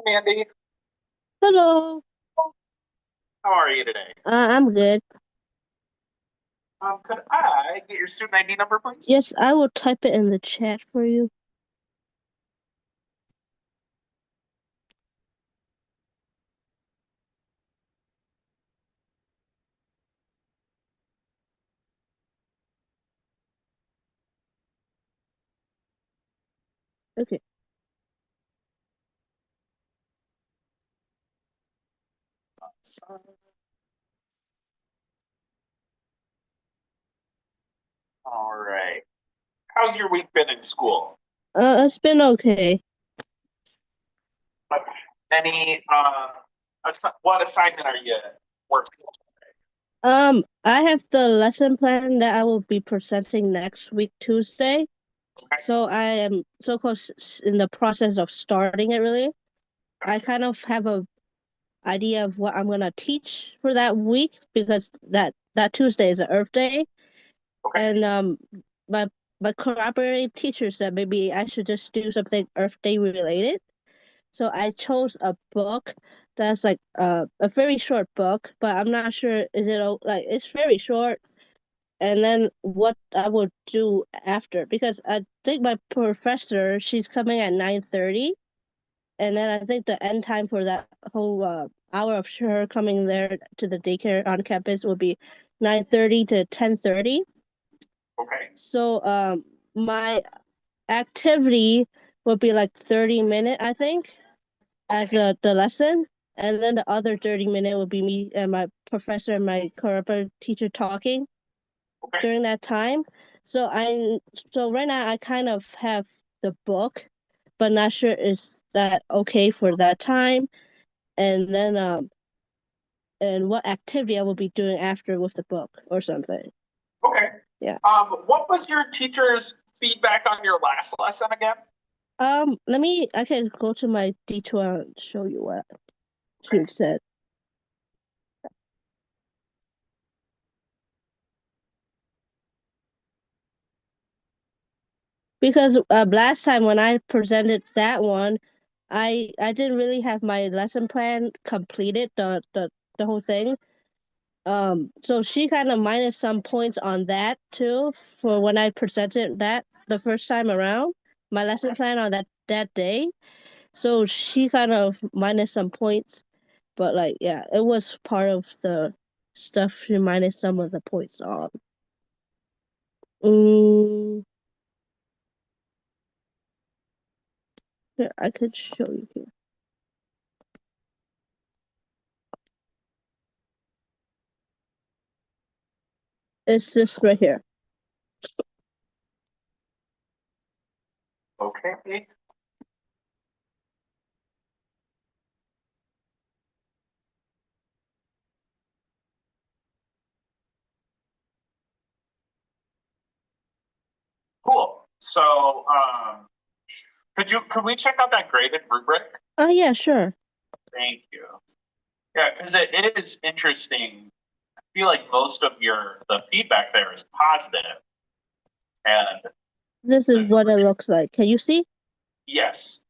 Mandy, Hello. how are you today? I'm good. Could I get your student ID number, please? Yes, I will type it in the chat for you. Okay. All right. How's your week been in school? It's been okay. Uh, Any what assignment are you working on? I have the lesson plan that I will be presenting next week, Tuesday. Okay, So I am so close in the process of starting it really. I gotcha. kind of have a idea of what I'm gonna teach for that week because that Tuesday is an Earth Day. Okay, And my my collaborating teacher said maybe I should just do something Earth Day related. So I chose a book that's like a very short book, but I'm not sure is it like it's very short. And then what I would do after, because I think my professor she's coming at 9:30, and then I think the end time for that whole hour of her coming there to the daycare on campus will be 9:30 to 10:30. okay, So my activity would be like 30 minute, I think, as okay, the lesson, and then the other 30 minute would be me and my professor and my corporate teacher talking okay, during that time. So I so right now I kind of have the book, but not sure is that okay for that time. And then and what activity I will be doing after with the book or something. okay. Yeah. What was your teacher's feedback on your last lesson again? Let me I can go to my D2 and show you what she Okay, said. Because last time when I presented that one, I didn't really have my lesson plan completed the whole thing. So she kind of minus some points on that too for when I presented that the first time around, my lesson okay, plan on that day. So she kind of minus some points, but like yeah, it was part of the stuff she minus some of the points on. Mm, Here, I could show you here. It's this right here. okay. Cool. So, could we check out that graded rubric? Oh yeah, sure. Thank you. Yeah, because it is interesting. I feel like most of the feedback there is positive, and This is what it looks like. Can you see? yes,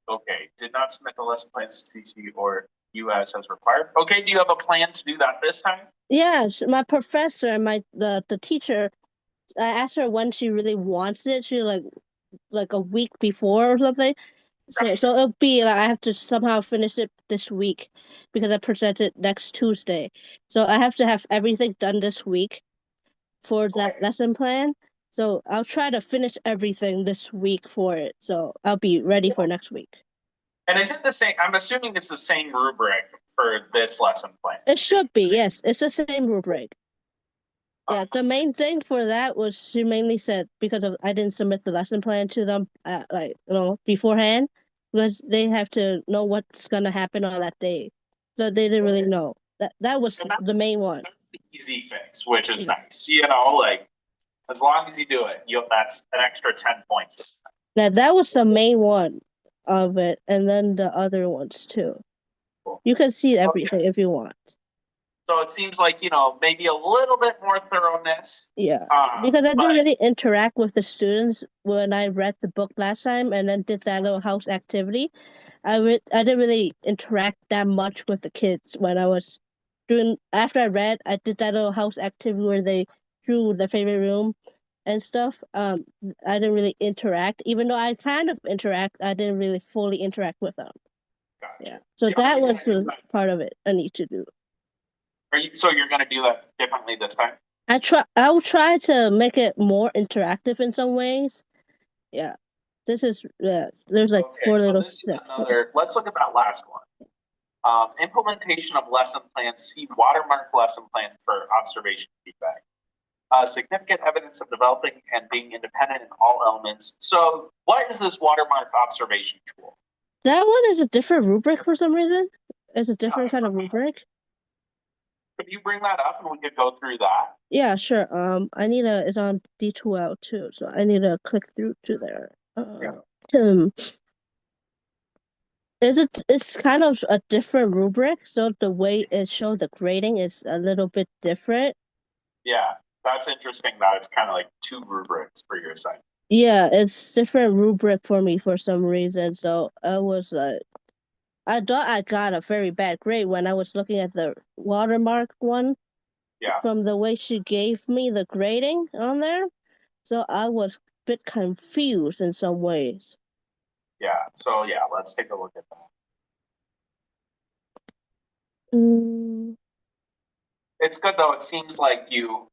okay, did not submit the lesson plans to TC or US as required. Okay, do you have a plan to do that this time? Yeah, my professor and the teacher. I asked her when she really wants it. She like a week before or something. So Gotcha. it'll be like I have to somehow finish it this week because I present it next Tuesday. So I have to have everything done this week for that Okay. lesson plan. So I'll try to finish everything this week for it. So I'll be ready for next week. And is it the same? I'm assuming it's the same rubric for this lesson plan. It should be, yes. It's the same rubric. Yeah, Uh, the main thing for that was she mainly said because of I didn't submit the lesson plan to them like beforehand because they have to know what's gonna happen on that day. So they didn't really okay. know. That was And the main one. that's the easy fix, which is Yeah. nice. Like as long as you do it, that's an extra 10 points. That was the main one of it, and then the other ones too. Cool. You can see Okay. everything if you want. So it seems like, maybe a little bit more thoroughness. Yeah, because I didn't But really interact with the students when I read the book last time and then did that little house activity. I didn't really interact that much with the kids when I was doing after I read. I did that little house activity where they drew the favorite room and stuff. I didn't really interact, even though I kind of interact. I didn't really fully interact with them. Yeah, Gotcha. so Yeah, that you're was gonna do that. part of it I need to do. So you're gonna do that differently this time? I will try to make it more interactive in some ways. Yeah, this is yeah. There's like Okay, four so little this is steps. another, let's look at that last one. Implementation of lesson plan, see watermark lesson plan for observation feedback. Significant evidence of developing and being independent in all elements. So what is this watermark observation tool? That one is a different rubric for some reason. It's a different kind of rubric. Could you bring that up and we could go through that? Yeah, sure. I need a. It's on D2L too, so I need to click through to there. Yeah. Um, is it? It's kind of a different rubric, so the way it shows the grading is a little bit different. Yeah, that's interesting that it's kind of like two rubrics for your assignment. Yeah, it's different rubric for me for some reason. So I was like, I thought I got a very bad grade when I was looking at the watermark one Yeah, from the way she gave me the grading on there. So I was a bit confused in some ways. yeah. So yeah, let's take a look at that. Mm, It's good though. It seems like you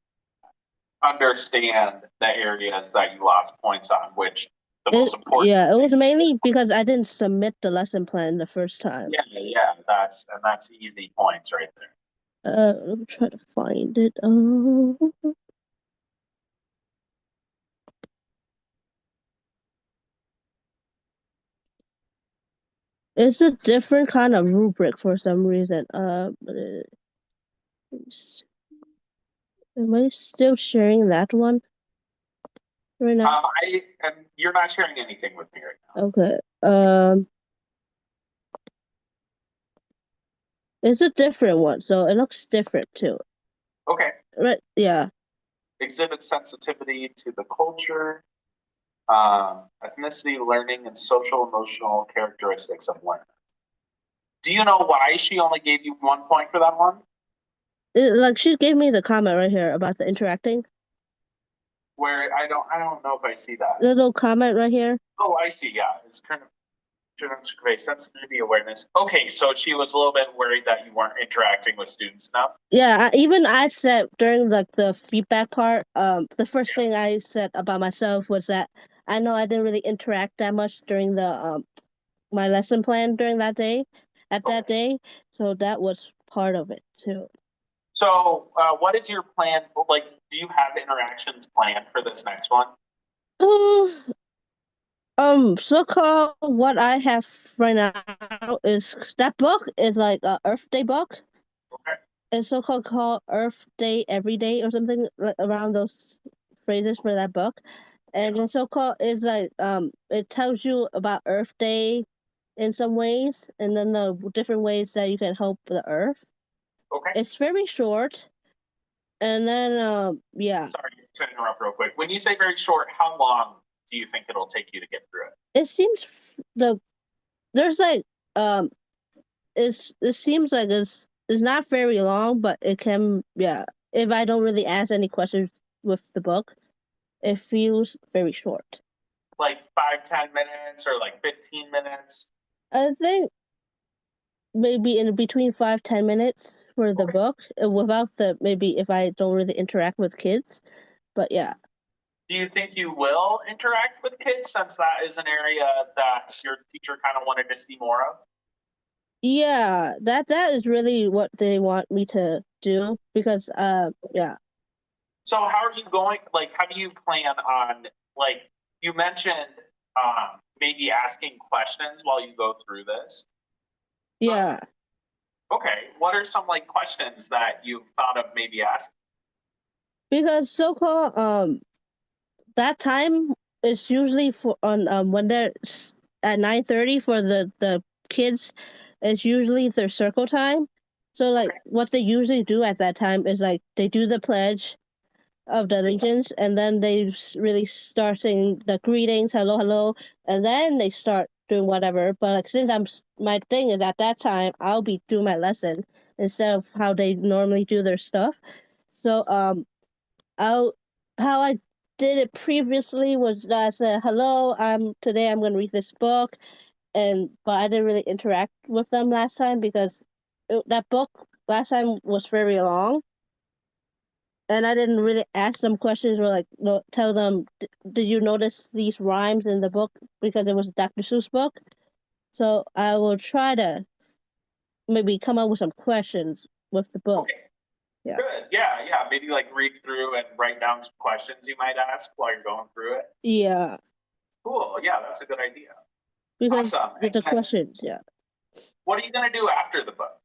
understand the areas that you lost points on, which the most important. yeah, it was mainly because I didn't submit the lesson plan the first time. Yeah, yeah, that's easy points right there. Let me try to find it. It's a different kind of rubric for some reason. Am I still sharing that one right now? And you're not sharing anything with me right now. Okay. It's a different one, so it looks different too. Okay. Right? Yeah. Exhibit sensitivity to the culture, ethnicity, learning, and social emotional characteristics of learners. Do you know why she only gave you 1 point for that one? Like she gave me the comment right here about the interacting. Where I don't know if I see that. Little comment right here. Oh, I see. Yeah, it's kind of students convey sensitivity awareness. Okay, so she was a little bit worried that you weren't interacting with students enough. Yeah, even I said during like the feedback part, the first thing I said about myself was that I know I didn't really interact that much during the my lesson plan during that day, at that day. So that was part of it too. So, what is your plan? Like, do you have interactions planned for this next one? Uh, so called what I have right now is that book is like a Earth Day book. Okay. It's so called Earth Day Every Day or something like around those phrases for that book. And the so called is like it tells you about Earth Day in some ways and then the different ways that you can help the earth. Okay. It's very short and then yeah. Sorry to interrupt real quick. When you say very short, how long do you think it'll take you to get through it? It seems there's like um it seems like it's not very long, but it can yeah. If I don't really ask any questions with the book, it feels very short. Like 5, 10 minutes or like 15 minutes? I think maybe in between 5-10 minutes for the Okay. book without the maybe if I don't really interact with kids. But yeah. Do you think you will interact with kids since that is an area that your teacher kind of wanted to see more of? Yeah, that is really what they want me to do because yeah. So how are you going? Like, how do you plan on, like, you mentioned maybe asking questions while you go through this? Yeah. Okay. What are some like questions that you've thought of maybe asking? Because so called that time is usually for on when they're at 9:30 for the kids. It's usually their circle time. So like Okay. what they usually do at that time is like they do the pledge of the allegiance and then they really start saying the greetings, hello, hello, and then they start doing whatever. But like since my thing is at that time, I'll be doing my lesson instead of how they normally do their stuff. So I'll how I did it previously was that I said, "Hello, today I'm going to read this book," but I didn't really interact with them last time because that book last time was very long, and I didn't really ask them questions or like tell them, "Did you notice these rhymes in the book?" Because it was a Dr. Seuss book. So I will try to maybe come up with some questions with the book. Okay. Yeah. Good. Yeah, yeah. Maybe like read through and write down some questions you might ask while you're going through it. Yeah, Cool. Yeah, that's a good idea. because Awesome. the And questions. Yeah. what are you gonna do after the book?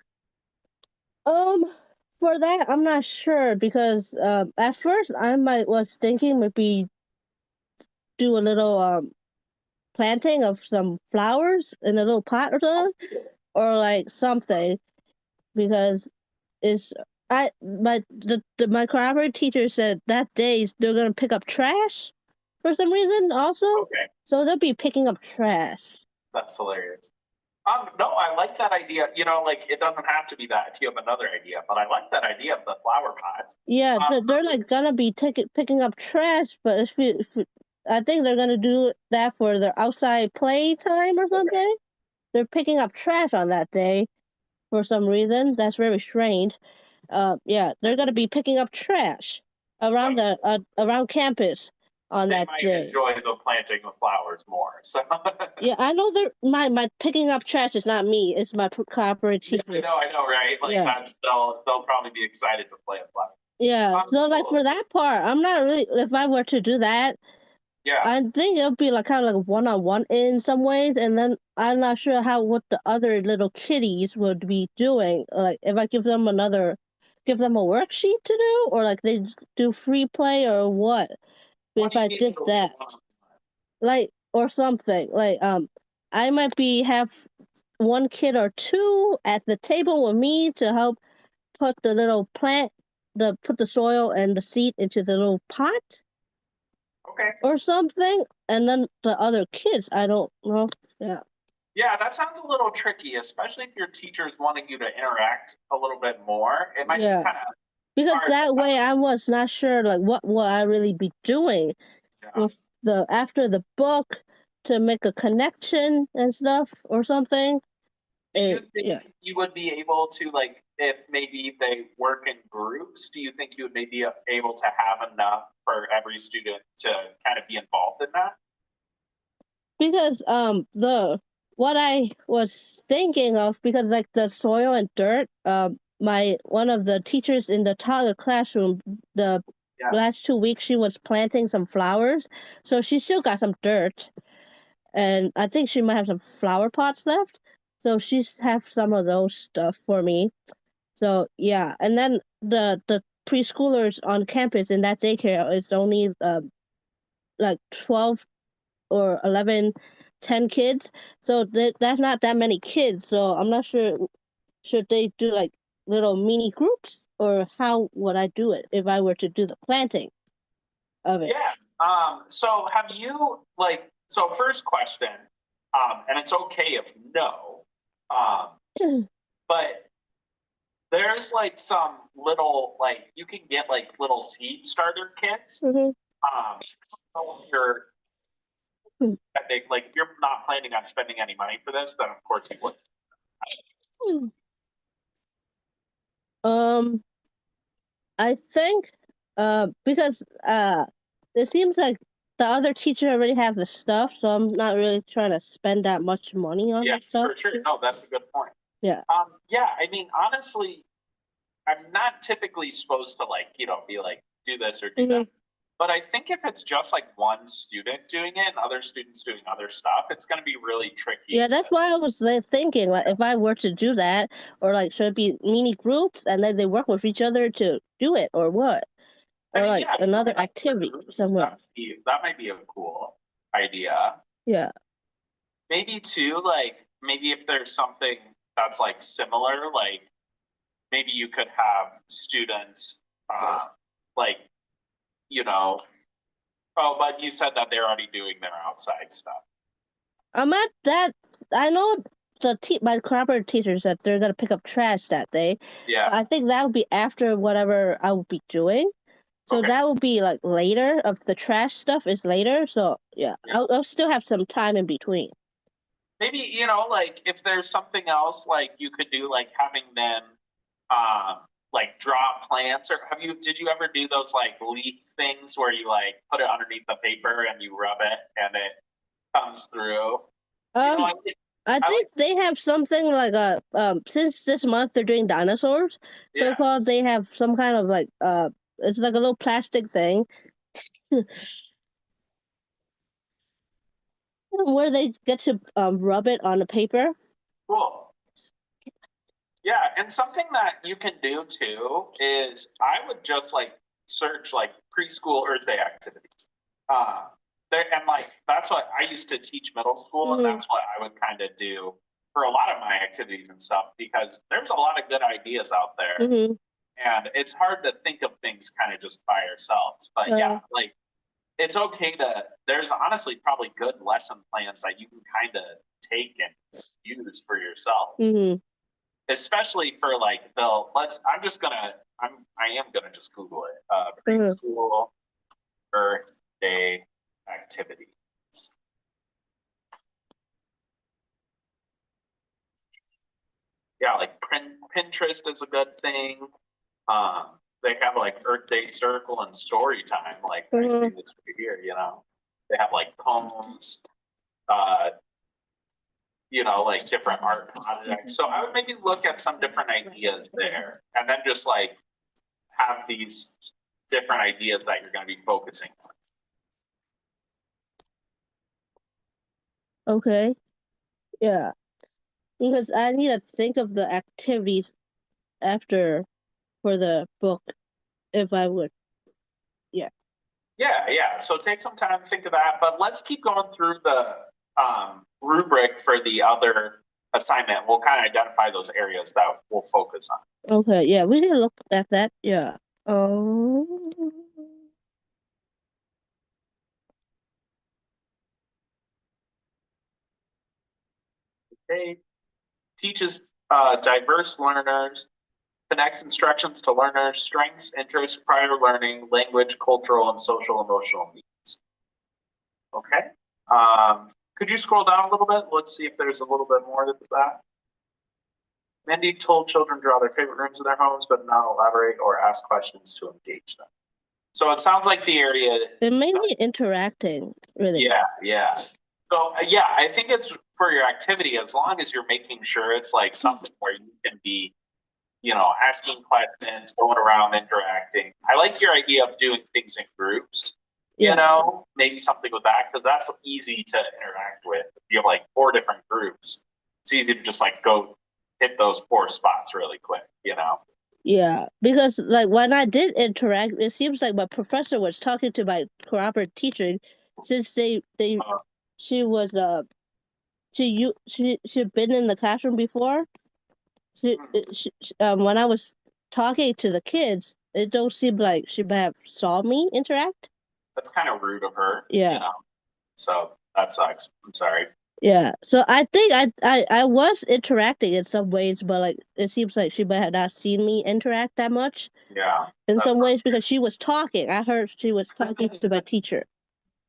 For that, I'm not sure because at first was thinking maybe do a little planting of some flowers in a little pot or something, or like something because it's my cooperative teacher said that day they're gonna pick up trash for some reason also, Okay, so they'll be picking up trash. that's hilarious. No, I like that idea. You know, like it doesn't have to be that if you have another idea, but I like that idea of the flower pots. Yeah, Um, they're like gonna be picking up trash, but I think they're gonna do that for their outside play time or something. They're picking up trash on that day for some reason. That's very strange. Yeah, they're gonna be picking up trash around around campus on they that might day. enjoy the planting of flowers more. So Yeah, I know my picking up trash is not me. It's my cooperative teacher. I know, right? Like Yeah. that's they'll probably be excited to play a flower. Yeah, so like Cool. for that part, I'm not really. If I were to do that, Yeah. I think it'll be like kind of like one-on-one in some ways, and then I'm not sure what the other little kitties would be doing. Like if I give them a worksheet to do, or like they just do free play or what. What If do you I mean did it'll be that, one-on-one? like or something, like I might have one kid or two at the table with me to help put the little put the soil and the seed into the little pot Okay. or something, and then the other kids, I don't know. Yeah. Yeah, that sounds a little tricky, especially if your teacher is wanting you to interact a little bit more. It might be Yeah. kind of Because hard. that way I was not sure like what will I really be doing Yeah. with the after the book to make a connection and stuff or something. Do you Yeah. think you would be able to, like, if maybe they work in groups, do you think you would maybe be able to have enough for every student to kind of be involved in that? Because the what I was thinking of, because like the soil and dirt, my one of the teachers in the toddler classroom, the Yeah. last 2 weeks she was planting some flowers, so she still got some dirt, and I think she might have some flower pots left, so she's have some of those stuff for me. So yeah, and then the preschoolers on campus in that daycare is only like 12 or 11, 10 kids. So that's not that many kids. So I'm not sure, should they do like little mini groups, or how would I do it if I were to do the planting of it? Yeah. So have you, like, so first question, and it's okay if no, but there's like some little, like, you can get like little seed starter kits. Mhm. So if you're, I think, like, if you're not planning on spending any money for this, then of course you would. Um, I think because it seems like the other teacher already have the stuff, so I'm not really trying to spend that much money on Yeah, the stuff. for sure. No, that's a good point. Yeah. Yeah, I mean, honestly, I'm not typically supposed to, like, be like, do this or do that. But I think if it's just like one student doing it and other students doing other stuff, it's going to be really tricky. Yeah, that's why I was like, thinking, like, if I were to do that, or like, should it be mini groups and then they work with each other to do it, or what? I Or mean, like yeah, another activity somewhere. That might be a cool idea. Yeah. Maybe too, like, maybe if there's something that's like similar, like maybe you could have students, like, oh, but you said that they're already doing their outside stuff. I'm at that. I know my cooperative teachers that they're gonna pick up trash that day. Yeah. But I think that would be after whatever I will be doing. So Okay. that will be like later. Of the trash stuff is later. So yeah, Yeah. I'll still have some time in between. Maybe, like if there's something else like you could do, like having them like draw plants, or did you ever do those like leaf things where you like put it underneath the paper and you rub it and it comes through? Um, I I like think they have something like a since this month they're doing dinosaurs, so yeah. called they have some kind of like it's like a little plastic thing where they get to rub it on the paper. Cool. Yeah, and something that you can do too is I would just like search like preschool Earth Day activities. There and like that's what I used to teach middle school, and Mm-hmm. that's what I would kind of do for a lot of my activities and stuff because there's a lot of good ideas out there, Mm-hmm. and it's hard to think of things kind of just by ourselves. But yeah, like it's okay to. There's honestly probably good lesson plans that you can kind of take and use for yourself, Mm-hmm. especially for like I am gonna just Google it. Mm-hmm. Preschool Earth Day activities. Yeah, like Pinterest is a good thing. They have like Earth Day Circle and story time. Like I see Mm-hmm. this right here. They have like poems. Uh, like different art projects. So I would maybe look at some different ideas there, and then just like have these different ideas that you're going to be focusing Okay. Yeah. Because I need to think of the activities after for the book if I would. Yeah. Yeah. So take some time to think of that, but let's keep going through the rubric for the other assignment. We'll kind of identify those areas that we'll focus on. Okay. Yeah, we can look at that. Yeah. Um. Okay. Teaches diverse learners, connects instructions to learners, strengths, interests, prior learning, language, cultural, and social emotional needs. Okay. Could you scroll down a little bit? Let's see if there's a little bit more to that. Mindy told children to draw their favorite rooms in their homes, but not elaborate or ask questions to engage them. So it sounds like the area. It may be interacting, really. Yeah. So yeah, I think it's for your activity as long as you're making sure it's like something where you can be, asking questions, going around, interacting. I like your idea of doing things in groups. Yeah. Maybe something with that because that's easy to interact with. If you have like 4 different groups, it's easy to just like go hit those 4 spots really quick. Yeah. Because like when I did interact, it seems like my professor was talking to my cooperative teacher since Uh, she was she'd been in the classroom before. When I was talking to the kids, it don't seem like she might have saw me interact. that's kind of rude of her. Yeah. So that sucks. I'm sorry. Yeah. So I think I was interacting in some ways, but like it seems like she might have not seen me interact that much Yeah, in that's some ways because she was talking. I heard she was talking to my teacher.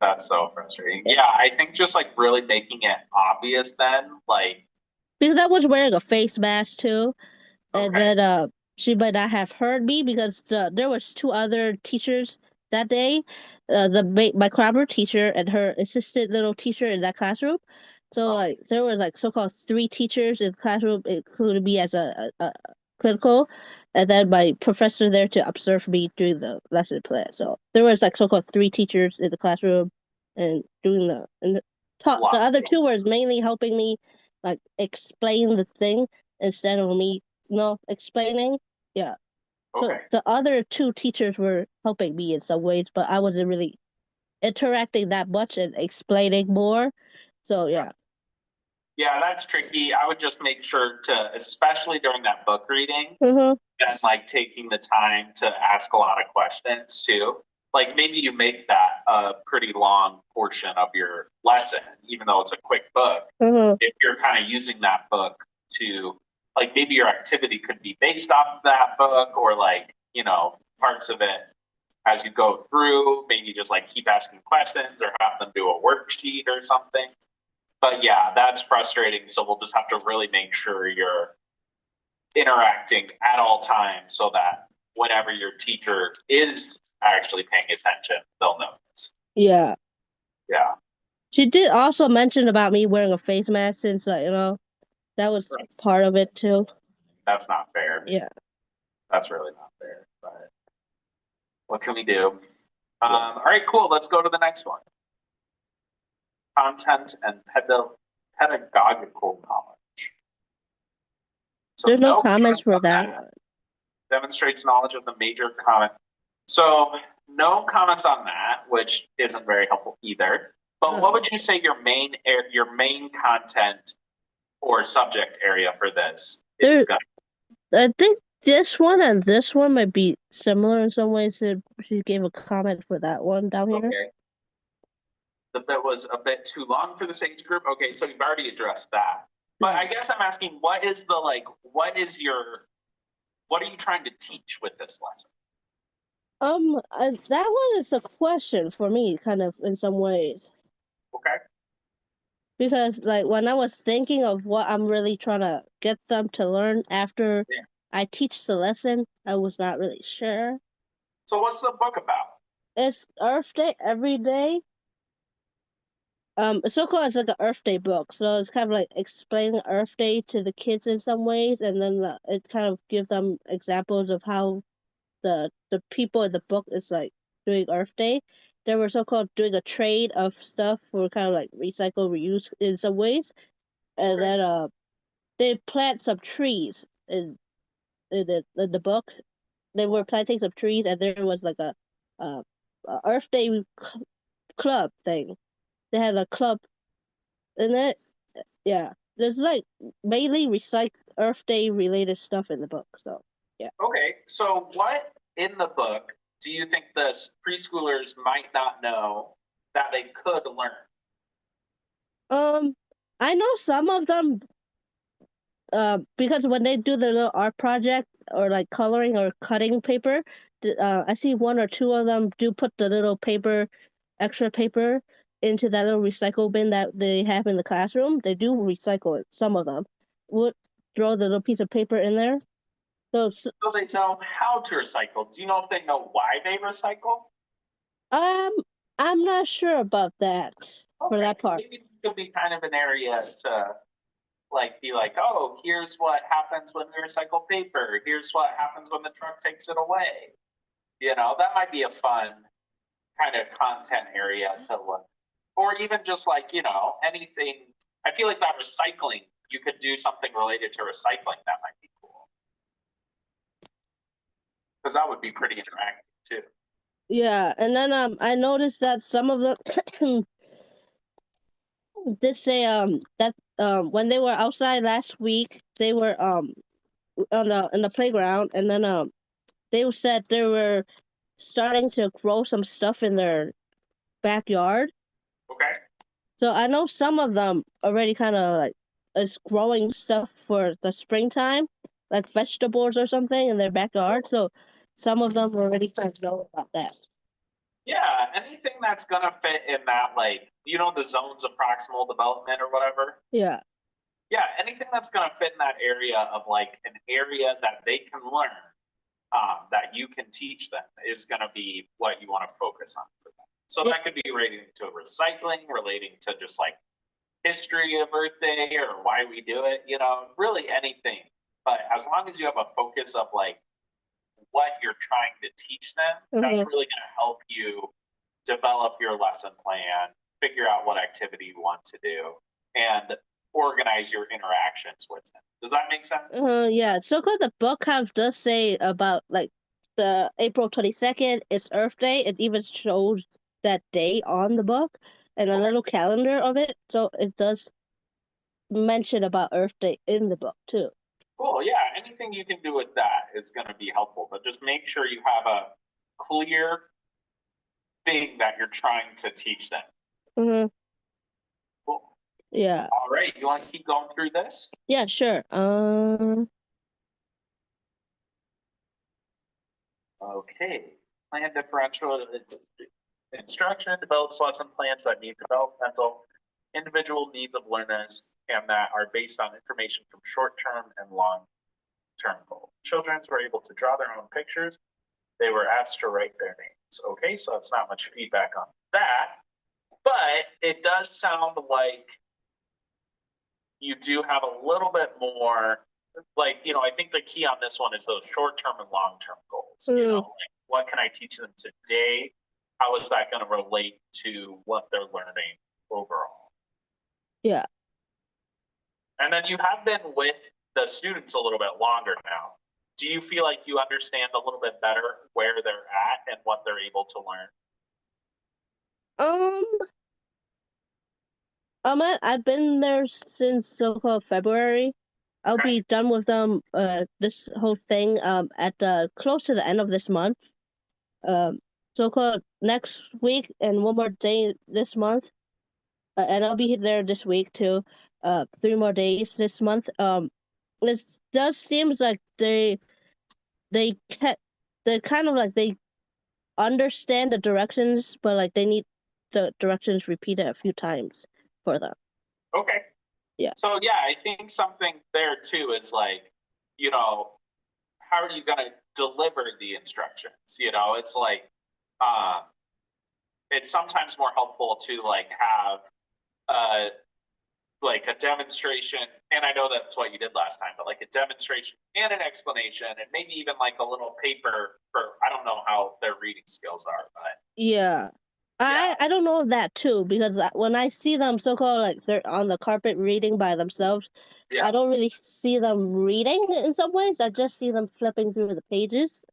that's so frustrating. Yeah, I think just like really making it obvious then, like, Because I was wearing a face mask too. And okay, then she might not have heard me because there was 2 other teachers that day, my collaborative teacher and her assistant little teacher in that classroom. So oh, like there was like so-called 3 teachers in the classroom, including me as a clinical, and then my professor there to observe me doing the lesson plan. So there was like so-called 3 teachers in the classroom and doing the a talk. The lot. other 2 was mainly helping me like explain the thing instead of me explaining. Yeah. So Okay. the other 2 teachers were helping me in some ways, but I wasn't really interacting that much and explaining more. So yeah. Yeah, that's tricky. I would just make sure to, especially during that book reading, Mm-hmm. and like taking the time to ask a lot of questions too. like maybe you make that a pretty long portion of your lesson, even though it's a quick book. If you're kind of using that book to, like, maybe your activity could be based off of that book, or like, you know, parts of it as you go through, maybe just like keep asking questions or have them do a worksheet or something. But yeah, that's frustrating. So we'll just have to really make sure you're interacting at all times so that whenever your teacher is actually paying attention, they'll notice. Yeah. Yeah. She did also mention about me wearing a face mask since, like, you know, that was part of it too. That's not fair. Yeah. That's really not fair. But what can we do? All right, cool. Let's go to the next one. Content and pedagogical knowledge. So There's no comments for that one. Demonstrates knowledge of the major comment. So no comments on that, which isn't very helpful either. But what would you say your main content or subject area for this is going to I think this one and this one might be similar in some ways. She gave a comment for that one down here. Okay. The bit was a bit too long for this age group. Okay, so you've already addressed that. But I guess I'm asking, what are you trying to teach with this lesson? That one is a question for me, kind of, in some ways. Okay. Because, like, when I was thinking of what I'm really trying to get them to learn after I teach the lesson, I was not really sure. So what's the book about? It's Earth Day every day. So-called it's like an Earth Day book, so it's kind of like explaining Earth Day to the kids in some ways, and then it kind of gives them examples of how the people in the book is like doing Earth Day. They were so-called doing a trade of stuff for kind of like recycle, reuse in some ways, and then they plant some trees in the book. They were planting some trees, and there was like a Earth Day club thing. They had a club in it. Yeah, there's like mainly recycle Earth Day related stuff in the book. So yeah. Okay, so what in the book do you think the preschoolers might not know that they could learn? I know some of them. Because when they do their little art project or like coloring or cutting paper, I see one or two of them do put the little paper, extra paper into that little recycle bin that they have in the classroom. They do recycle it. Some of them would throw the little piece of paper in there. So they know how to recycle. Do you know if they know why they recycle? I'm not sure about that for that part. Maybe it could be kind of an area to like be like, oh, here's what happens when we recycle paper. Here's what happens when the truck takes it away. You know, that might be a fun kind of content area to look. Or even just like, you know, anything. I feel like that recycling, you could do something related to recycling. That might be cool. Because that would be pretty interactive too. Yeah, and then I noticed that some of them did say that when they were outside last week, they were on the in the playground, and then they said they were starting to grow some stuff in their backyard. Okay. So I know some of them already kind of like is growing stuff for the springtime, like vegetables or something in their backyard. So some of them already kind of know about that. Yeah, anything that's gonna fit in that, like, you know, the zones of proximal development or whatever. Yeah. Yeah, anything that's gonna fit in that area of like an area that they can learn, that you can teach them is gonna be what you want to focus on for them. So that could be relating to recycling, relating to just like history of Earth Day or why we do it, you know, really anything. But as long as you have a focus of like what you're trying to teach them, that's really going to help you develop your lesson plan, figure out what activity you want to do, and organize your interactions with them. Does that make sense? Yeah. So called the book have does say about like the April 22nd is Earth Day. It even shows that day on the book and a little calendar of it. So it does mention about Earth Day in the book too. Cool. Yeah. Anything you can do with that is going to be helpful, but just make sure you have a clear thing that you're trying to teach them. Mm-hmm. Cool. Yeah. All right, you want to keep going through this? Yeah, sure. Okay. Plan differential instruction develops lesson plans that meet developmental individual needs of learners and that are based on information from short-term and long-term goals. Children were able to draw their own pictures. They were asked to write their names. Okay, so that's not much feedback on that, but it does sound like you do have a little bit more, like, I think the key on this one is those short-term and long-term goals. Like, what can I teach them today? How is that going to relate to what they're learning overall? Yeah. And then you have been with the students a little bit longer now. Do you feel like you understand a little bit better where they're at and what they're able to learn? I've been there since so-called February. I'll be done with them this whole thing at the close to the end of this month. So-called next week and one more day this month. And I'll be there this week too. 3 more days this month. It does seems like they're kind of like they understand the directions, but like they need the directions repeated a few times for them. Okay. Yeah. So yeah, I think something there too is like, how are you going to deliver the instructions? It's like, it's sometimes more helpful to like have like a demonstration, and I know that's what you did last time, but like a demonstration and an explanation, and maybe even like a little paper for, I don't know how their reading skills are, but yeah. I don't know that too, because when I see them so-called like they're on the carpet reading by themselves, I don't really see them reading in some ways. I just see them flipping through the pages.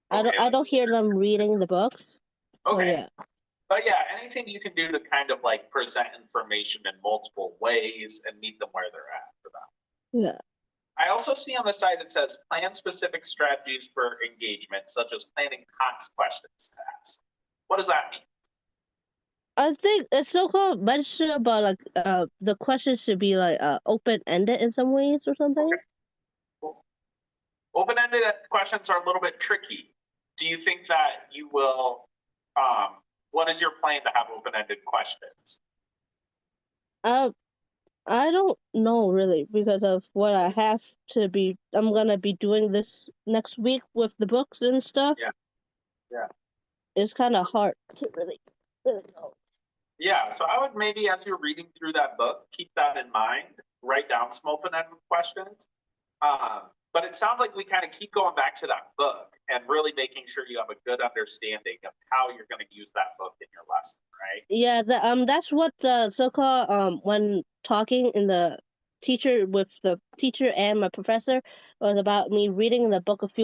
I don't hear them reading the books. Okay. So, yeah. But yeah, anything you can do to kind of like present information in multiple ways and meet them where they're at for that. Yeah. I also see on the side it says plan specific strategies for engagement, such as planning Kant's questions to ask. What does that mean? I think it's so-called mentioned about like the questions should be like open-ended in some ways or something. Okay. Cool. Open-ended questions are a little bit tricky. Do you think that you will what is your plan to have open-ended questions? I don't know really because of what I have to be. I'm gonna be doing this next week with the books and stuff. Yeah. It's kind of hard to really know. Yeah, so I would maybe, as you're reading through that book, keep that in mind. Write down some open-ended questions. But it sounds like we kind of keep going back to that book and really making sure you have a good understanding of how you're going to use that book in your lesson, right? Yeah, that's what the so-called when talking in the teacher with the teacher and my professor was about me reading the book like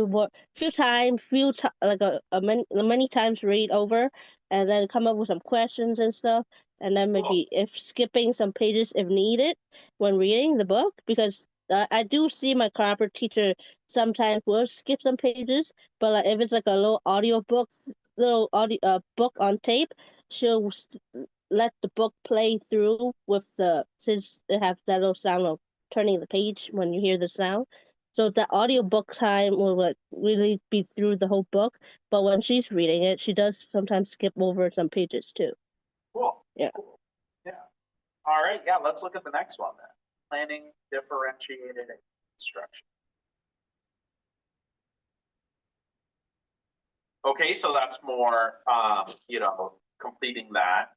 many times read over and then come up with some questions and stuff, and then maybe if skipping some pages if needed when reading the book, because I do see my corporate teacher sometimes will skip some pages, but like if it's like a little audio book on tape, she'll let the book play through with since it has that little sound of turning the page when you hear the sound. So the audio book time will like really be through the whole book, but when she's reading it, she does sometimes skip over some pages too. Cool. Yeah. Cool. Yeah. All right. Yeah. Let's look at the next one then. Planning differentiated instruction. Okay, so that's more, completing that.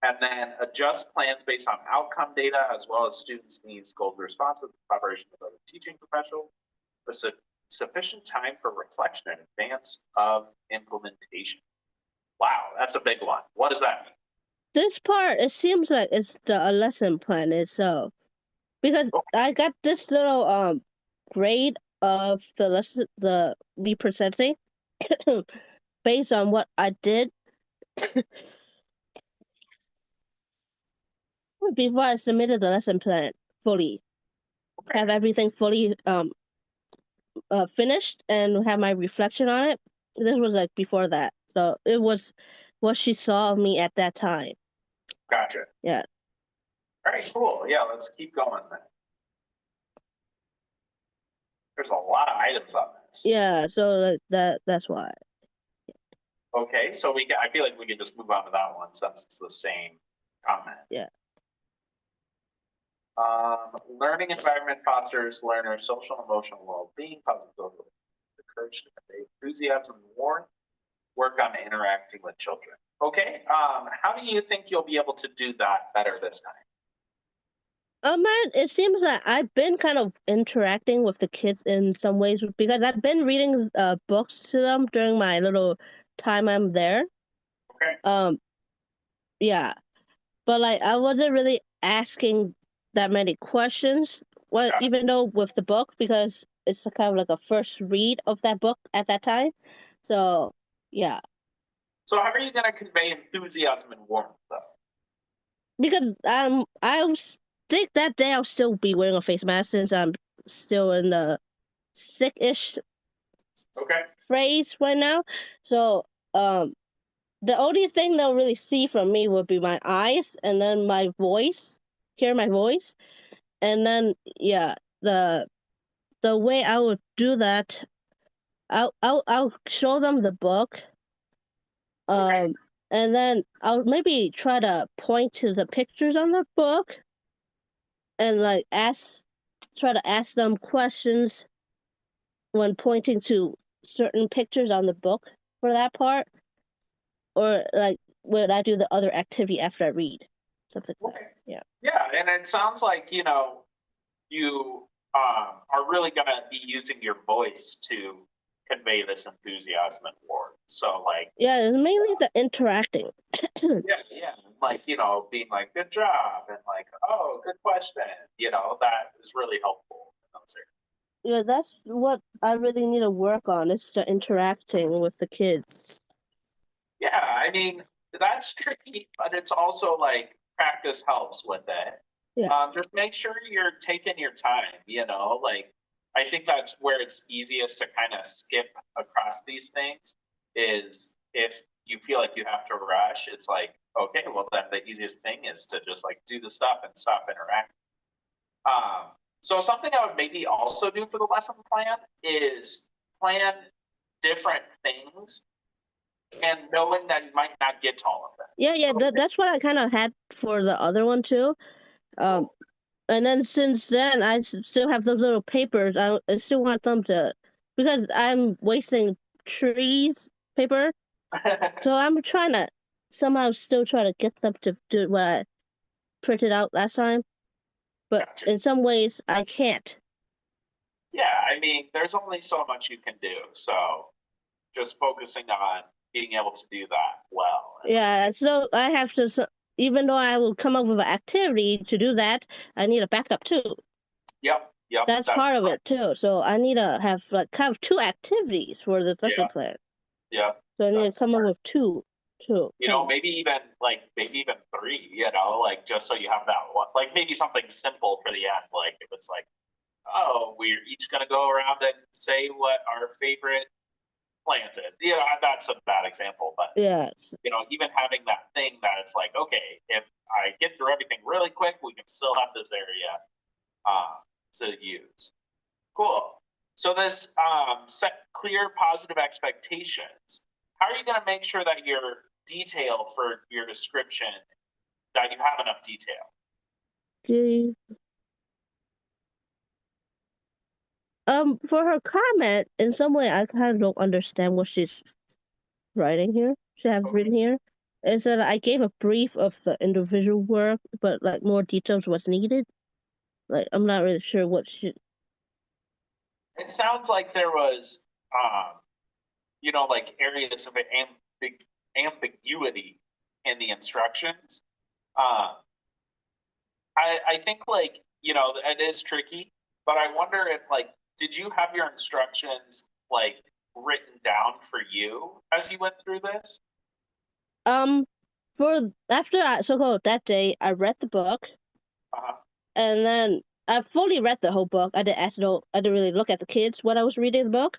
And then adjust plans based on outcome data as well as students' needs, goals, responses, collaboration with other teaching professionals, with sufficient time for reflection in advance of implementation. Wow, that's a big one. What does that mean? This part, it seems like it's the lesson plan itself, because I got this little grade of the lesson, the me presenting based on what I did before I submitted the lesson plan fully. Have everything fully finished and have my reflection on it. This was like before that, so it was what she saw of me at that time. Gotcha. Yeah. All right, cool. Yeah, let's keep going then. There's a lot of items on this. Yeah, so like that's why. Okay, so I feel like we can just move on to that one since it's the same comment. Yeah. Learning environment fosters learners' social and emotional well-being, positive social, the courage to convey enthusiasm and warmth, work on interacting with children. Okay, how do you think you'll be able to do that better this time? Man, it seems that I've been kind of interacting with the kids in some ways because I've been reading books to them during my little time I'm there. Okay. Yeah, but like I wasn't really asking that many questions. Well, Gotcha. even though with the book because it's kind of like a first read of that book at that time. So yeah, So how are you going to convey enthusiasm and warmth, though? because think that day I'll still be wearing a face mask since I'm still in the sick-ish Okay. phrase right now. So the only thing they'll really see from me would be my eyes and then my voice, hear my voice. And then yeah, the way I would do that, I'll show them the book. Okay. And then I'll maybe try to point to the pictures on the book and like try to ask them questions when pointing to certain pictures on the book for that part. Or like when I do the other activity after I read something like that. Yeah. Yeah, and it sounds like you are really going to be using your voice to convey this enthusiasm and warmth. So like, Yeah, it's mainly the interacting. yeah, like being like, good job, and like, oh, good question. That is really helpful in those areas. Yeah, that's what I really need to work on is the interacting with the kids. Yeah, I mean that's tricky, but it's also like practice helps with it. Yeah. Just make sure you're taking your time. Like I think that's where it's easiest to kind of skip across these things. Is if you feel like you have to rush, it's like okay, well then the easiest thing is to just like do the stuff and stop interacting. So something I would maybe also do for the lesson plan is plan different things and knowing that you might not get to all of them. Yeah, that's what I kind of had for the other one too. And then since then, still have those little papers. I still want them to, because I'm wasting trees paper. So I'm trying to somehow still try to get them to do what I printed out last time. But Gotcha. in some ways, I can't. Yeah, I mean, there's only so much you can do. So just focusing on being able to do that well. Yeah, so I have to, even though I will come up with an activity to do that, I need a backup too. Yep. That's part of it too. So I need to have like kind of two activities for this lesson plan. Yeah. So I need to come up with two. Maybe even three, like just so you have that one, like maybe something simple for the end, like if it's like, oh, we're each gonna go around and say what our favorite plant is. That's a bad example, but yeah, even having that thing that it's like, okay, if I get through everything really quick, we can still have this area to use. Cool. So this set clear positive expectations. How are you going to make sure that your detail for your description, that you have enough detail? okay. For her comment, in some way, I kind of don't understand what she's writing here. She have written here. Is that I gave a brief of the individual work, but like more details was needed. Like I'm not really sure what she. It sounds like there was, like areas of ambiguity in the instructions. I think it is tricky, but I wonder if did you have your instructions written down for you as you went through this? For after so-called that day, I read the book, and then I fully read the whole book. I didn't really look at the kids when I was reading the book.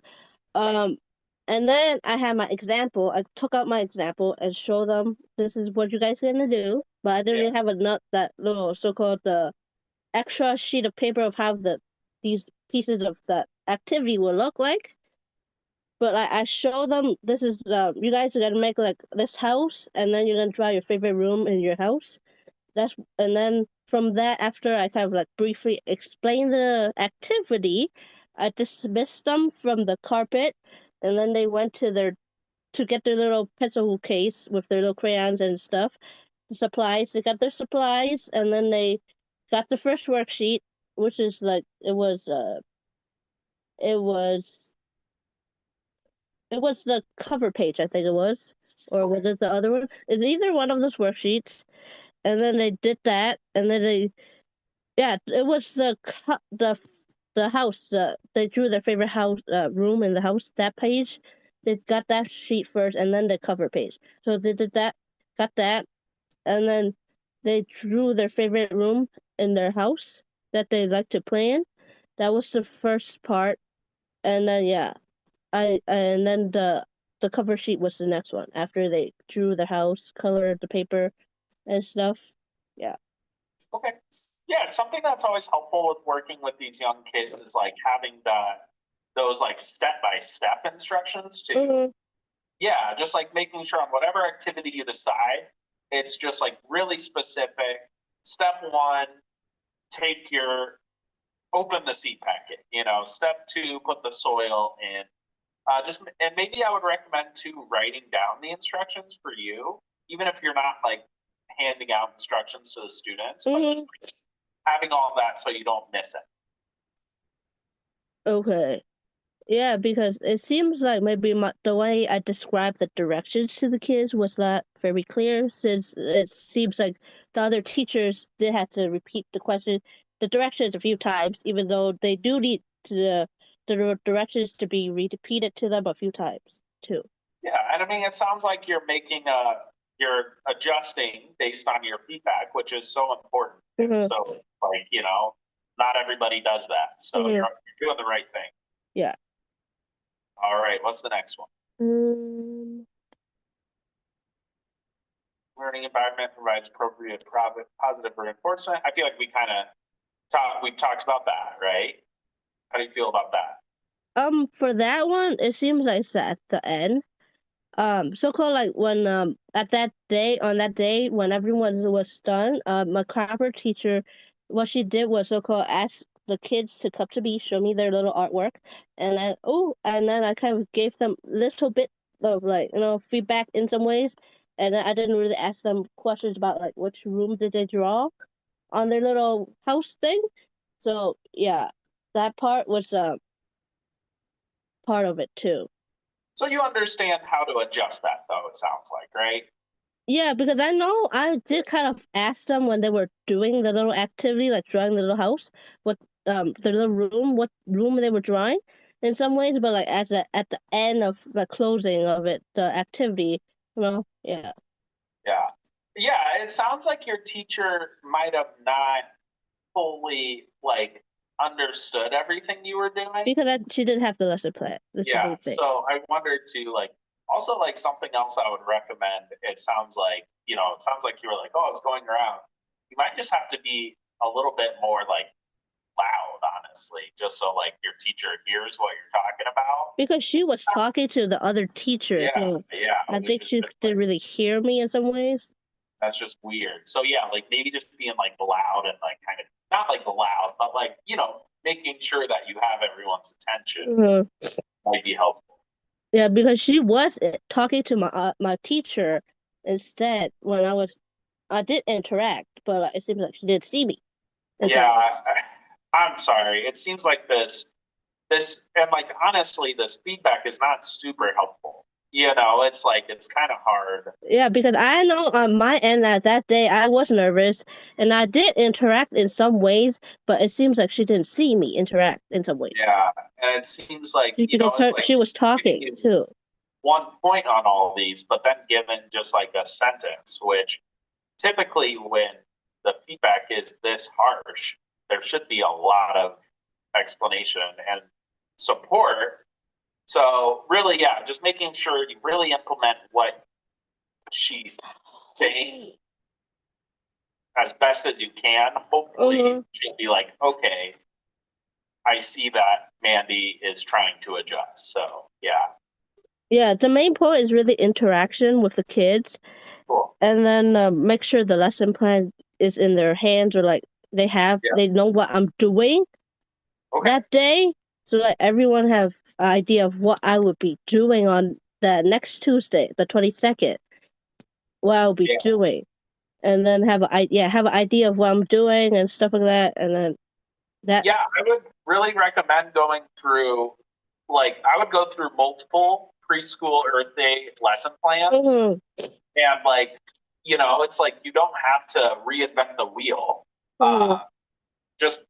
And then I had my example. I took out my example and show them this is what you guys are gonna do. But I didn't Yeah. really have that little so-called the extra sheet of paper of how these pieces of the activity will look like. But I show them this is you guys are gonna make like this house, and then you're gonna draw your favorite room in your house. And then from that, after I kind of like briefly explain the activity, I dismissed them from the carpet, and then they went to get their little pencil case with their little crayons and stuff, the supplies. They got their supplies, and then they got the first worksheet, which is like it was it was the cover page, I think it was, or was it the other one? It's either one of those worksheets, and then they did that, and then yeah, it was the house. They drew their favorite house room in the house. That page, they got that sheet first, and then the cover page. So they did that, got that, and then they drew their favorite room in their house that they like to play in. That was the first part, and then yeah, and then the cover sheet was the next one after they drew the house, colored the paper and stuff. Yeah. Okay. Yeah, something that's always helpful with working with these young kids is like having those like step-by-step instructions too. Mm-hmm. Yeah, just like making sure on whatever activity you decide, it's just like really specific. Step one, take your open the seed packet. Step two, put the soil in. And maybe I would recommend too writing down the instructions for you, even if you're not like handing out instructions to the students, but just like, having all that so you don't miss it. Okay. Yeah, because it seems like maybe the way I described the directions to the kids was not very clear, since it seems like the other teachers did have to repeat the directions a few times, even though they do need the directions to be repeated to them a few times too. Yeah, and I mean, it sounds like you're adjusting based on your feedback, which is so important. And Mm-hmm. so, like, not everybody does that. So Mm-hmm. you're doing the right thing. Yeah. All right, what's the next one? Um, Learning environment provides appropriate positive reinforcement. I feel like we've talked about that, right? How do you feel about that? for that one, it seems like it's at the end. So called like when at that day on that day when everyone was done, my copper teacher, what she did was so called ask the kids to come to me, show me their little artwork, and then I kind of gave them little bit of like feedback in some ways, and then I didn't really ask them questions about like which room did they draw on their little house thing. So yeah, that part was part of it too. So you understand how to adjust that, though, it sounds like, right? Yeah, because I know I did kind of ask them when they were doing the little activity, like drawing the little house, what the little room, what room they were drawing in some ways, but like at the end of the closing of it, the activity, yeah. Yeah. Yeah, it sounds like your teacher might have not fully like understood everything you were doing. Because she did have the lesson plan. This is the Yeah, main thing. so I wondered too, like, also like something else I would recommend. It sounds like you were like, oh, I was going around. You might just have to be a little bit more like loud, honestly, just so like your teacher hears what you're talking about. Because she was talking to the other teacher, Yeah, so yeah, I which think is she just didn't really hear me in some ways. that's just weird. So yeah, like maybe just being like loud and like kind of not like loud, but like making sure that you have everyone's attention Mhm. might be helpful. Yeah, because she was talking to my teacher instead when I did interact, but it seems like she did see me in some Yeah, ways. I'm sorry. It seems like this and like honestly, this feedback is not super helpful. It's like it's kind of hard. Yeah, because I know on my end at that day I was nervous and I did interact in some ways, but it seems like she didn't see me interact in some ways. Yeah, and it seems like Because it's like she was giving talking you too. one point on all of these, but then given just like a sentence, which typically when the feedback is this harsh, there should be a lot of explanation and support So really, yeah, just making sure you really implement what she's saying as best as you can. Hopefully, she'll be like, okay, I see that Mandy is trying to adjust. So yeah. Yeah, the main point is really interaction with the kids, Cool. and then make sure the lesson plan is in their hands, or like they know what I'm doing that day, so that everyone have an idea of what I would be doing on the next Tuesday, the 22nd, what I'll be doing, and then have an idea of what I'm doing and stuff like that, and then that. Yeah, I would really recommend going through, like, I would go through multiple preschool Earth Day lesson plans. And, like, it's like you don't have to reinvent the wheel. Just,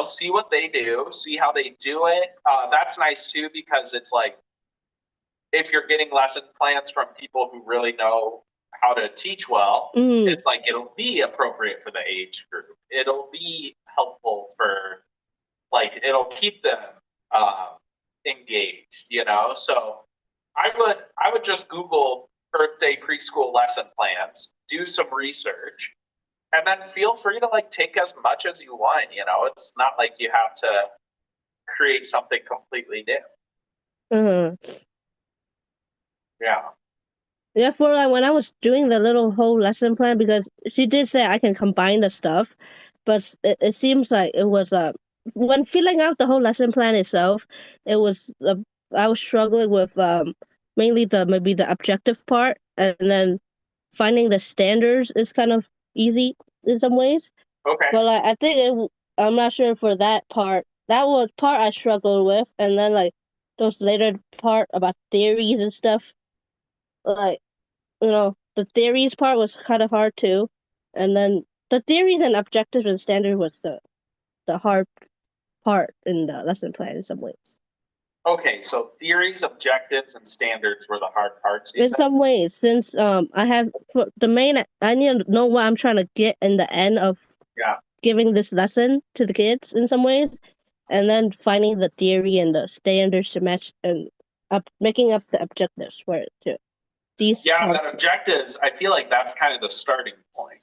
see what they do, see how they do it. That's nice too, because it's like, if you're getting lesson plans from people who really know how to teach well, it's like it'll be appropriate for the age group. It'll be helpful for, like, it'll keep them engaged, So I would just Google Earth Day preschool lesson plans, do some research, and then feel free to like take as much as you want. It's not like you have to create something completely new. Yeah. Yeah, for like when I was doing the little whole lesson plan, because she did say I can combine the stuff, but it seems like it was when filling out the whole lesson plan itself, it was I was struggling with mainly maybe the objective part, and then finding the standards is kind of easy in some ways. Okay. But like I think I'm not sure for that part. That was part I struggled with, and then like those later part about theories and stuff, like the theories part was kind of hard too, and then the theories and objectives and standard was the hard part in the lesson plan in some ways. Okay, so theories, objectives, and standards were the hard parts. In some ways, since I have the main, I need to know what I'm trying to get in the end of giving this lesson to the kids in some ways, and then finding the theory and the standards to match and making up the objectives for it too. That objectives, I feel like that's kind of the starting point,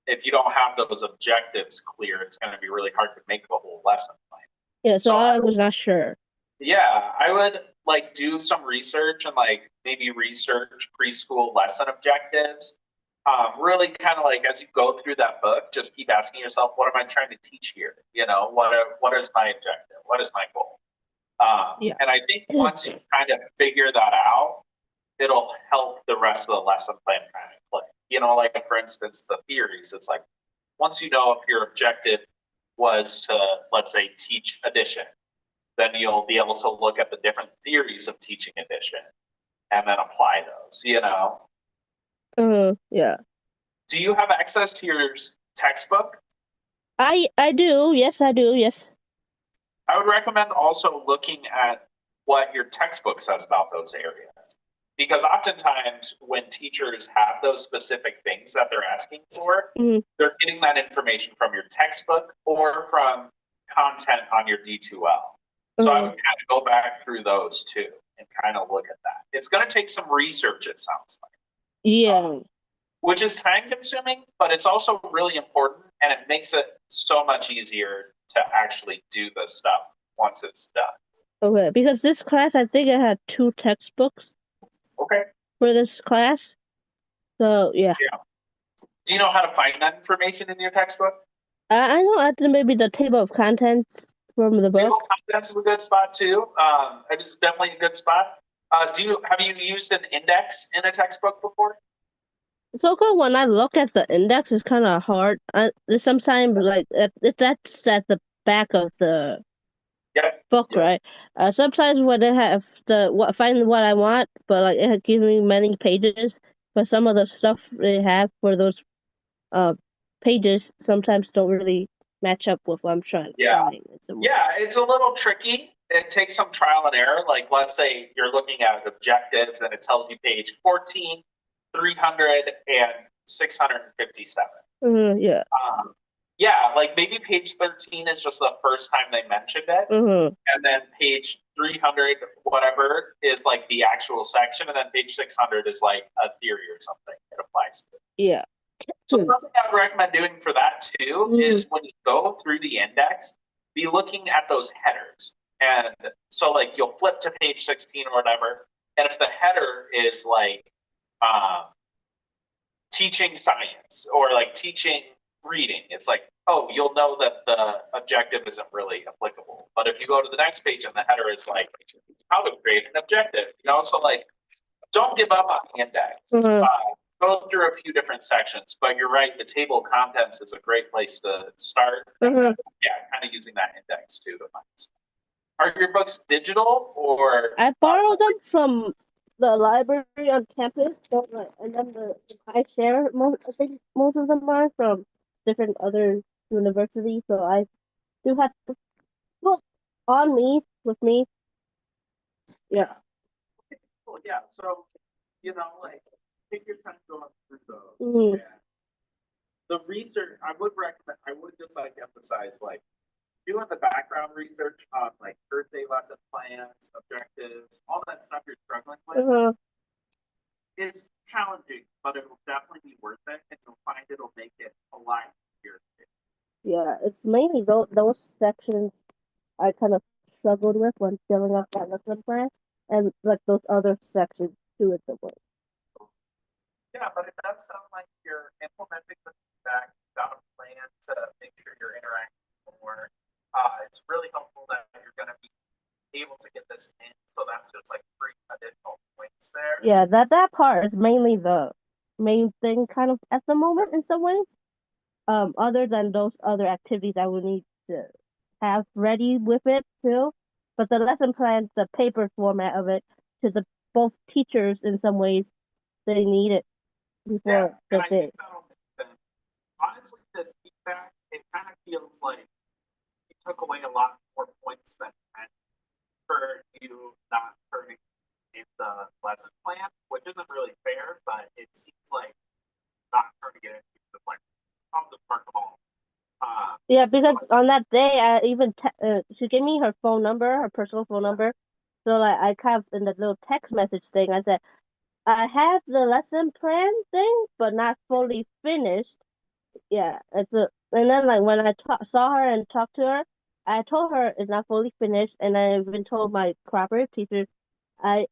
if you don't have those objectives clear, it's going to be really hard to make the whole lesson plan. Yeah, so I was not sure. Yeah, I would like do some research and like maybe research preschool lesson objectives. Really kind of like as you go through that book, just keep asking yourself, what am I trying to teach here? What is my objective? What is my goal? And I think once you kind of figure that out, it'll help the rest of the lesson plan kind of click. Like for instance, the theories, it's like, once you know if your objective was to, let's say, teach addition, then you'll be able to look at the different theories of teaching addition and then apply those, Yeah. Do you have access to your textbook? I do. Yes, I do. Yes. I would recommend also looking at what your textbook says about those areas. Because oftentimes when teachers have those specific things that they're asking for, they're getting that information from your textbook or from content on your D2L. So I would kind of go back through those too and kind of look at that. It's going to take some research, it sounds like. Yeah. Which is time consuming, but it's also really important, and it makes it so much easier to actually do the stuff once it's done. Okay, because this class, I think it had 2 textbooks. Okay. For this class. So, yeah. Do you know how to find that information in your textbook? I know maybe the table of contents from the book. Table of contents is a good spot too. It's definitely a good spot. Have you used an index in a textbook before? So when I look at the index, it's kind of hard. Sometimes like that's at the back of the book, right? Sometimes when they have find what I want, but like it gives me many pages. But some of the stuff they have for those pages sometimes don't really match up with what I'm trying to find. It's a little tricky. It takes some trial and error. Like let's say you're looking at objectives and it tells you page 14, 300, and 657. Like maybe page 13 is just the first time they mentioned it. And then page 300 whatever is like the actual section, and then page 600 is like a theory or something it applies to. Yeah. So something I would recommend doing for that too is when you go through the index, be looking at those headers. And so like you'll flip to page 16 or whatever, and if the header is like teaching science or like teaching reading, it's like, oh, you'll know that the objective isn't really applicable. But if you go to the next page and the header is like how to create an objective, so like don't give up on the index. Go through a few different sections, but you're right, the table of contents is a great place to start. Yeah, kind of using that index too to find stuff. Are your books digital or? I borrow them from the library on campus, and then I share I think most of them are from different other universities, so I do have the book on me with me. Yeah. Well, yeah. So, like take your time going through those. Mm. The research I would recommend. I would just like emphasize like doing the background research on like Earth Day lesson plans, objectives, all that stuff you're struggling with. It's challenging, but it will definitely be worth it, and you'll find it'll make it a lot easier. Yeah, it's mainly those sections I kind of struggled with when filling out that lesson plan, and like those other sections too at the way. Yeah, but it does sound like you're implementing the feedback, you've got a plan to make sure you're interacting more. It's really helpful that you're going to be able to get this in, so that's just like 3 additional points there. Yeah, that part is mainly the main thing kind of at the moment in some ways. Other than those other activities I would need to have ready with it too. But the lesson plan, the paper format of it, to the both teachers in some ways, they need it before the day. Honestly, this feedback, it kind of feels like you took away a lot more points than meant for you not turning in the lesson plan, which isn't really fair, but it seems like not turning it into the plan. I'll just mark them all. Yeah, because on that day, I even she gave me her phone number, her personal phone number. So like I kind of in the little text message thing, I said I have the lesson plan thing, but not fully finished. Yeah, and then like when I saw her and talked to her, I told her it's not fully finished, and I even told my cooperative teacher, I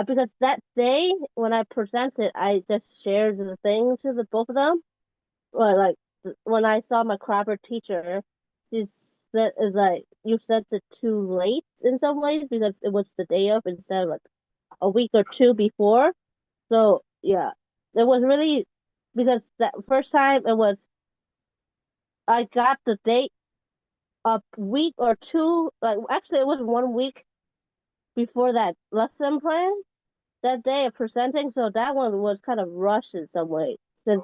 because that day when I presented, I just shared the thing to the both of them. Well, like when I saw my cooperative teacher, she said is like you sent it too late in some ways because it was the day of instead of like a week or two before. So yeah, it was really because that first time it was I got the date a week or two, like actually it was 1 week before that lesson plan that day of presenting. So that one was kind of rushed in some way since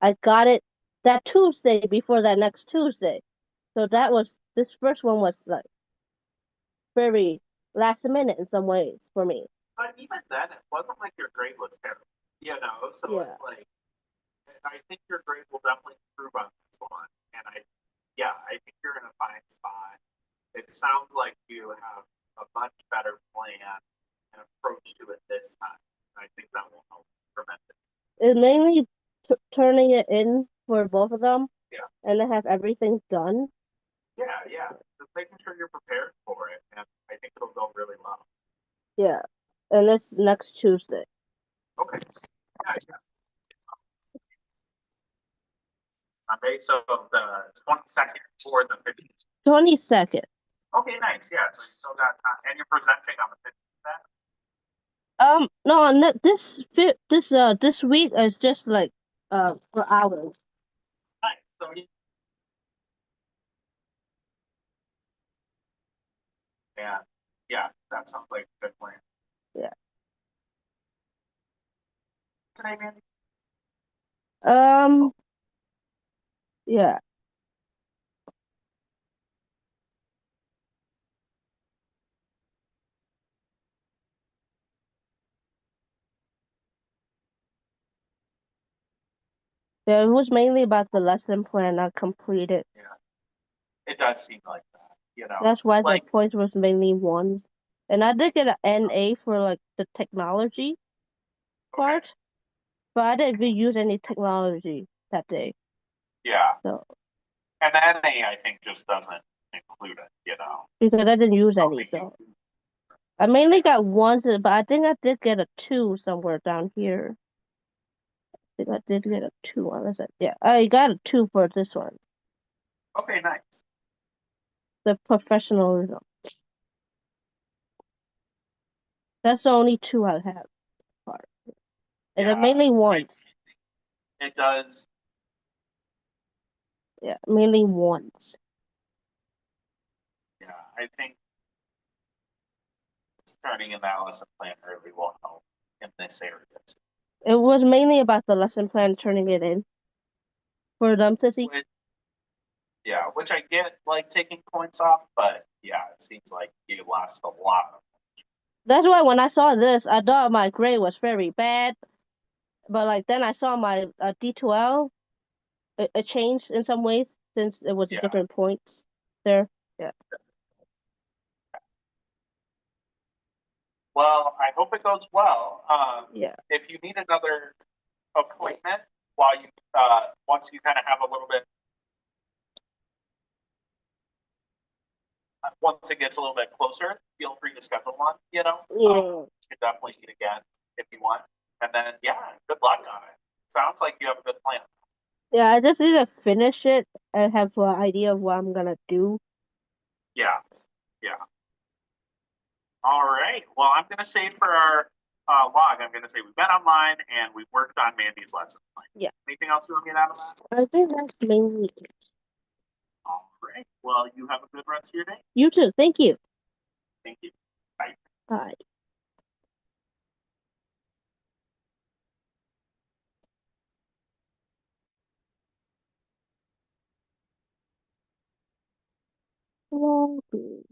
I got it that Tuesday before that next Tuesday. So this first one was like very last minute in some ways for me. But even then, it wasn't like your grade was terrible, So Yeah. it's like I think your grade will definitely improve on this one, and I think you're in a fine spot. It sounds like you have a much better plan and approach to it this time. I think that will help prevent it. It's mainly turning it in for both of them. Yeah. And then have everything done. Yeah. Just making sure you're prepared for it, and I think it'll go really well. Yeah. And it's next Tuesday. Okay. Yeah. Sunday, so the 22nd or the 15th. 22nd. Okay, nice. Yeah, so you still got time, and you're presenting on the 15th. No, this week is just like for hours. Nice. So yeah, that sounds like a good plan. Yeah. Today, Mandy? Yeah. Yeah, it was mainly about the lesson plan not completed. Yeah. It does seem like that, That's why like, the points was mainly ones. And I did get an NA for like the technology Okay. part, but I didn't really use any technology that day. Yeah. So And the NA, I think, just doesn't include it, you know. because I didn't use I don't any, think so I mainly got ones, but I think I did get a two somewhere down here. I think I did get a two on this. Yeah, I got a two for this one. Okay, nice. The professionalism. That's the only two I have part. And Yeah. then mainly ones. It does. Yeah, mainly ones. Yeah, I think starting in that lesson plan early will help in this area too. It was mainly about the lesson plan turning it in for them to see. Which I get like taking points off, but yeah, it seems like you lost a lot of. That's why when I saw this, I thought my grade was very bad. But like then I saw my D12, it changed in some ways since it was Yeah. different points there. Yeah. Well, I hope it goes well. Yeah. If you need another appointment while you once you kind of have a little bit once it gets a little bit closer, feel free to schedule one. You know, Yeah. you can definitely meet again if you want. And then yeah, good luck on it. Sounds like you have a good plan. Yeah, I just need to finish it and have an idea of what I'm gonna do. Yeah, yeah. All right. Well, I'm gonna say for our log, I'm gonna say we've been online and we've worked on Mandy's lesson plan. Yeah. Anything else you want to get out of that? I think that's mainly it. All right. Well, you have a good rest of your day. You too. Thank you. Thank you. Bye. Bye. Login.